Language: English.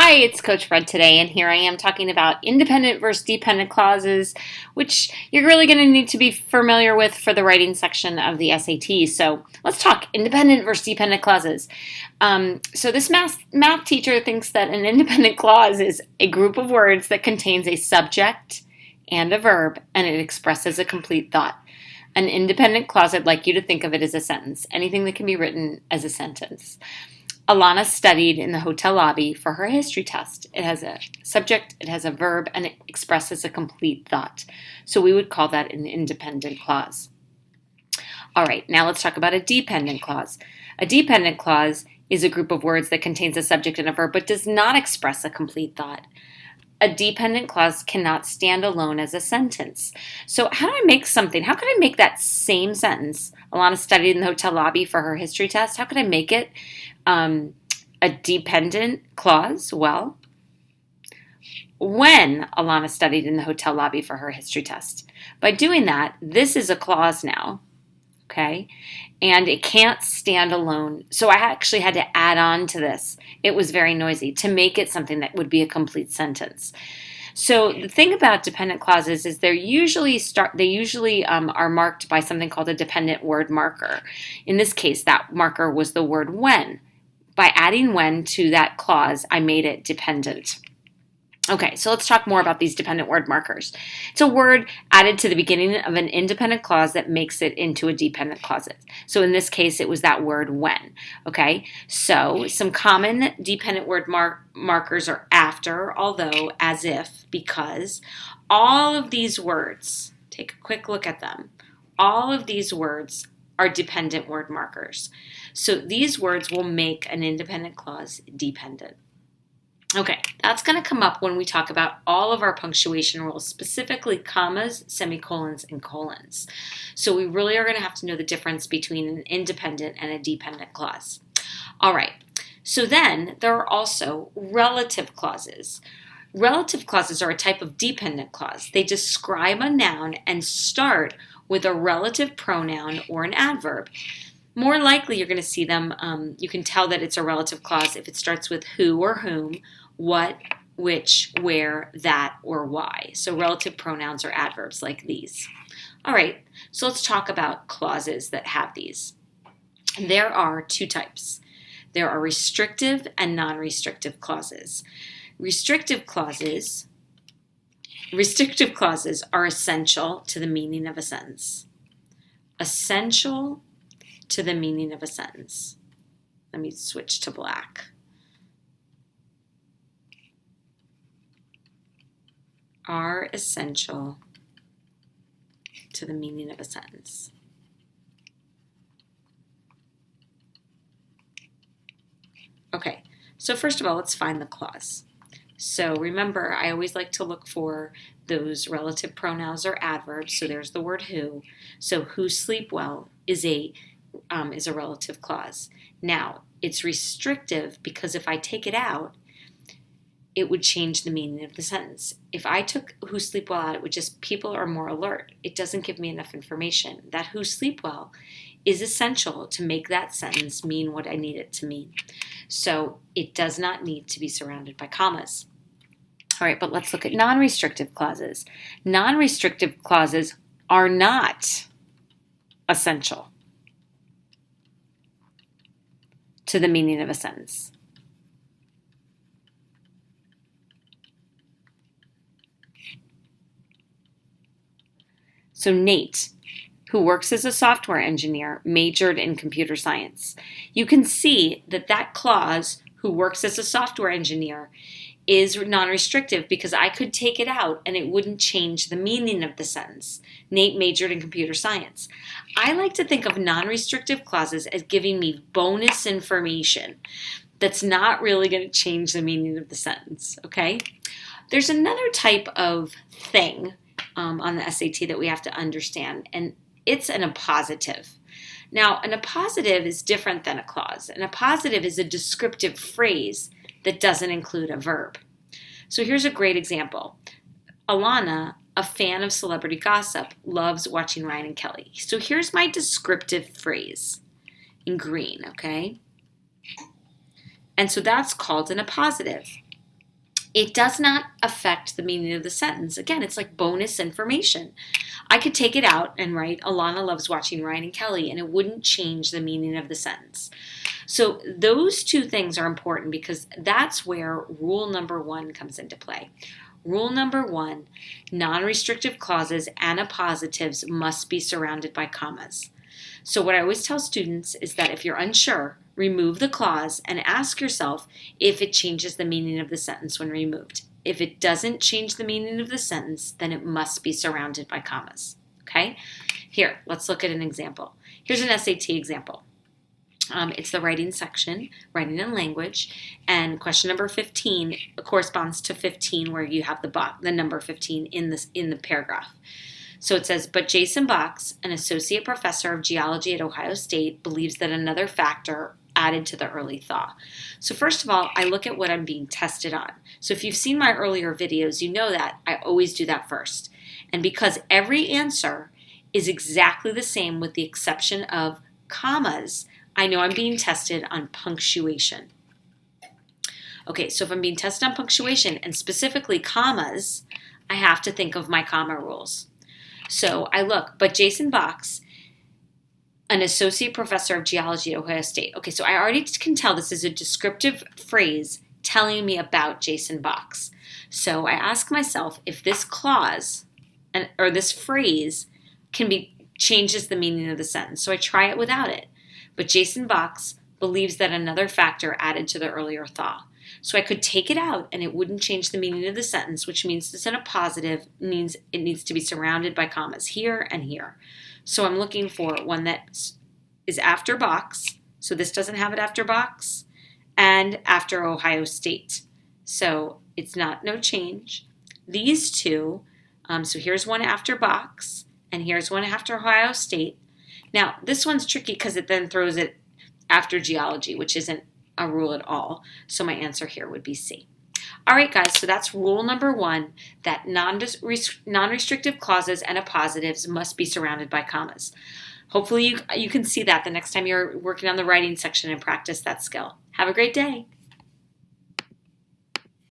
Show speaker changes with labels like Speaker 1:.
Speaker 1: Hi, it's Coach Fred today, and here I am talking about independent versus dependent clauses, which you're really going to need to be familiar with for the writing section of the SAT. So let's talk independent versus dependent clauses. So this math teacher thinks that an independent clause is a group of words that contains a subject and a verb, and it expresses a complete thought. An independent clause, I'd like you to think of it as a sentence, anything that can be written as a sentence. Alana studied in the hotel lobby for her history test. It has a subject, it has a verb, and it expresses a complete thought. So we would call that an independent clause. All right, now let's talk about a dependent clause. A dependent clause is a group of words that contains a subject and a verb, but does not express a complete thought. A dependent clause cannot stand alone as a sentence. So how do I make something? How could I make that same sentence? Alana studied in the hotel lobby for her history test. How could I make it a dependent clause? Well, when Alana studied in the hotel lobby for her history test. By doing that, this is a clause now, okay? And it can't stand alone. So I actually had to add on to this. It was very noisy to make it something that would be a complete sentence. So the thing about dependent clauses is they usually are marked by something called a dependent word marker. In this case, that marker was the word when. By adding when to that clause, I made it dependent. Okay, so let's talk more about these dependent word markers. It's a word added to the beginning of an independent clause that makes it into a dependent clause. So in this case, it was that word when. Okay, so some common dependent word markers are after, although, as if, because. All of these words, take a quick look at them. All of these words are dependent word markers. So these words will make an independent clause dependent. Okay, that's going to come up when we talk about all of our punctuation rules, specifically commas, semicolons, and colons. So we really are going to have to know the difference between an independent and a dependent clause. All right, so then there are also relative clauses. Relative clauses are a type of dependent clause. They describe a noun and start with a relative pronoun or an adverb. More likely you're going to see them, you can tell that it's a relative clause if it starts with who or whom, what, which, where, that, or why. So relative pronouns are adverbs like these. All right, so let's talk about clauses that have these. There are two types. There are restrictive and non-restrictive clauses. Restrictive clauses are essential to the meaning of a sentence. Essential to the meaning of a sentence. Let me switch to black. Are essential to the meaning of a sentence. Okay, so first of all, let's find the clause. So remember, I always like to look for those relative pronouns or adverbs. So there's the word who. So who sleep well is a relative clause. Now, it's restrictive because if I take it out, it would change the meaning of the sentence. If I took who sleep well out, it would just people are more alert. It doesn't give me enough information. That who sleep well is essential to make that sentence mean what I need it to mean. So it does not need to be surrounded by commas. All right, but let's look at non-restrictive clauses. Non-restrictive clauses are not essential to the meaning of a sentence. So Nate, who works as a software engineer, majored in computer science. You can see that clause, who works as a software engineer, is non-restrictive because I could take it out and it wouldn't change the meaning of the sentence. Nate majored in computer science. I like to think of non-restrictive clauses as giving me bonus information that's not really going to change the meaning of the sentence, okay? There's another type of thing on the SAT that we have to understand, and it's an appositive. Now, an appositive is different than a clause. An appositive is a descriptive phrase that doesn't include a verb. So here's a great example. Alana, a fan of celebrity gossip, loves watching Ryan and Kelly. So here's my descriptive phrase in green, okay? And so that's called an appositive. it does not affect the meaning of the sentence. Again, it's like bonus information. I could take it out and write, Alana loves watching Ryan and Kelly, and it wouldn't change the meaning of the sentence. So those two things are important because that's where rule number 1 comes into play. Rule number 1, non-restrictive clauses and appositives must be surrounded by commas. So what I always tell students is that if you're unsure, remove the clause and ask yourself if it changes the meaning of the sentence when removed. If it doesn't change the meaning of the sentence, then it must be surrounded by commas. Okay? Here, let's look at an example. Here's an SAT example. It's the writing section, writing and language, and question number 15 corresponds to 15 where you have the number 15 in the paragraph. So it says, but Jason Box, an associate professor of geology at Ohio State, believes that another factor added to the early thaw. So first of all, I look at what I'm being tested on. So if you've seen my earlier videos, you know that I always do that first. And because every answer is exactly the same with the exception of commas, I know I'm being tested on punctuation. Okay, so if I'm being tested on punctuation and specifically commas, I have to think of my comma rules. So I look, but Jason Box, an associate professor of geology at Ohio State. Okay, so I already can tell this is a descriptive phrase telling me about Jason Box. So I ask myself if this clause or this phrase changes the meaning of the sentence. So I try it without it. But Jason Box believes that another factor added to the earlier thaw. So I could take it out and it wouldn't change the meaning of the sentence, which means it's in a positive, means it needs to be surrounded by commas here and here. So I'm looking for one that is after Box. So this doesn't have it after Box and after Ohio State. So it's no change. These two, so here's one after Box and here's one after Ohio State. Now, this one's tricky because it then throws it after geology, which isn't a rule at all. So my answer here would be C. All right, guys, so that's rule number 1, that non-restrictive clauses and appositives must be surrounded by commas. Hopefully you can see that the next time you're working on the writing section and practice that skill. Have a great day.